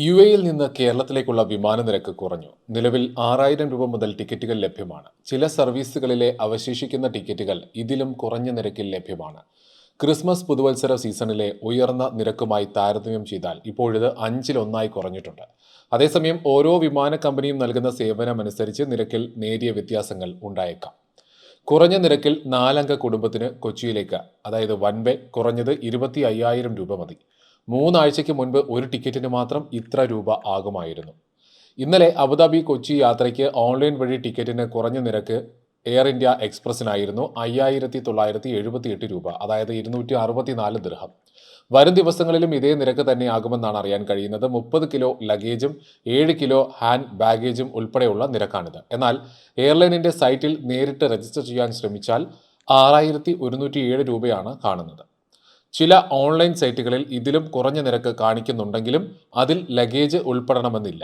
യുഎഇയിൽ നിന്ന് കേരളത്തിലേക്കുള്ള വിമാന നിരക്ക് കുറഞ്ഞു. നിലവിൽ 6,000 രൂപ മുതൽ ടിക്കറ്റുകൾ ലഭ്യമാണ്. ചില സർവീസുകളിലെ അവശേഷിക്കുന്ന ടിക്കറ്റുകൾ ഇതിലും കുറഞ്ഞ നിരക്കിൽ ലഭ്യമാണ്. ക്രിസ്മസ് പുതുവത്സര സീസണിലെ ഉയർന്ന നിരക്കുമായി താരതമ്യം ചെയ്താൽ ഇപ്പോഴിത് അഞ്ചിലൊന്നായി കുറഞ്ഞിട്ടുണ്ട്. അതേസമയം ഓരോ വിമാന കമ്പനിയും നൽകുന്ന സേവനമനുസരിച്ച് നിരക്കിൽ നേരിയ വ്യത്യാസങ്ങൾ ഉണ്ടായേക്കാം. കുറഞ്ഞ നിരക്കിൽ 4 അംഗ കുടുംബത്തിന് കൊച്ചിയിലേക്ക്, അതായത് വൺ വേ, കുറഞ്ഞത് 25,000 രൂപ മതി. 3 ആഴ്ചയ്ക്ക് മുൻപ് ഒരു ടിക്കറ്റിന് മാത്രം ഇത്ര രൂപ ആകുമായിരുന്നു. ഇന്നലെ അബുദാബി കൊച്ചി യാത്രയ്ക്ക് ഓൺലൈൻ വഴി ടിക്കറ്റിന് കുറഞ്ഞ നിരക്ക് എയർ ഇന്ത്യ എക്സ്പ്രസിനായിരുന്നു 5,978 രൂപ, അതായത് 264 ദിർഹം. വരും ദിവസങ്ങളിലും ഇതേ നിരക്ക് തന്നെയാകുമെന്നാണ് അറിയാൻ കഴിയുന്നത്. 30 കിലോ ലഗേജും 7 കിലോ ഹാൻഡ് ബാഗേജും ഉൾപ്പെടെയുള്ള നിരക്കാണിത്. എന്നാൽ എയർലൈനിന്റെ സൈറ്റിൽ നേരിട്ട് രജിസ്റ്റർ ചെയ്യാൻ ശ്രമിച്ചാൽ 6,107 രൂപയാണ് കാണുന്നത്. ചില ഓൺലൈൻ സൈറ്റുകളിൽ ഇതിലും കുറഞ്ഞ നിരക്ക് കാണിക്കുന്നുണ്ടെങ്കിലും അതിൽ ലഗേജ് ഉൾപ്പെടണമെന്നില്ല.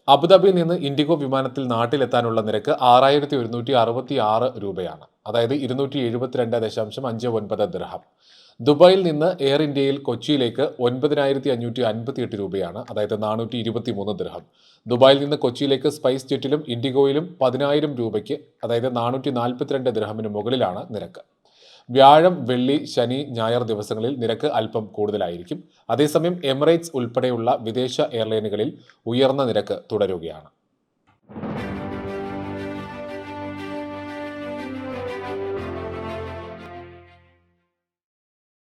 അബുദാബിയിൽ നിന്ന് ഇൻഡിഗോ വിമാനത്തിൽ നാട്ടിലെത്താനുള്ള നിരക്ക് 6,166 രൂപയാണ്, അതായത് 272.59 ദിർഹം. ദുബായിൽ നിന്ന് എയർ ഇന്ത്യയിൽ കൊച്ചിയിലേക്ക് 9,558 രൂപയാണ്, അതായത് 423 ദിർഹം. ദുബായിൽ നിന്ന് കൊച്ചിയിലേക്ക് സ്പൈസ് ജെറ്റിലും ഇൻഡിഗോയിലും 10,000 രൂപയ്ക്ക്, അതായത് 442 ദിർഹമിന് മുകളിലാണ് നിരക്ക്. വ്യാഴം, വെള്ളി, ശനി, ഞായർ ദിവസങ്ങളിൽ നിരക്ക് അല്പം കൂടുതലായിരിക്കും. അതേസമയം എമിറേറ്റ്സ് ഉൾപ്പെടെയുള്ള വിദേശ എയർലൈനുകളിൽ ഉയർന്ന നിരക്ക് തുടരുകയാണ്.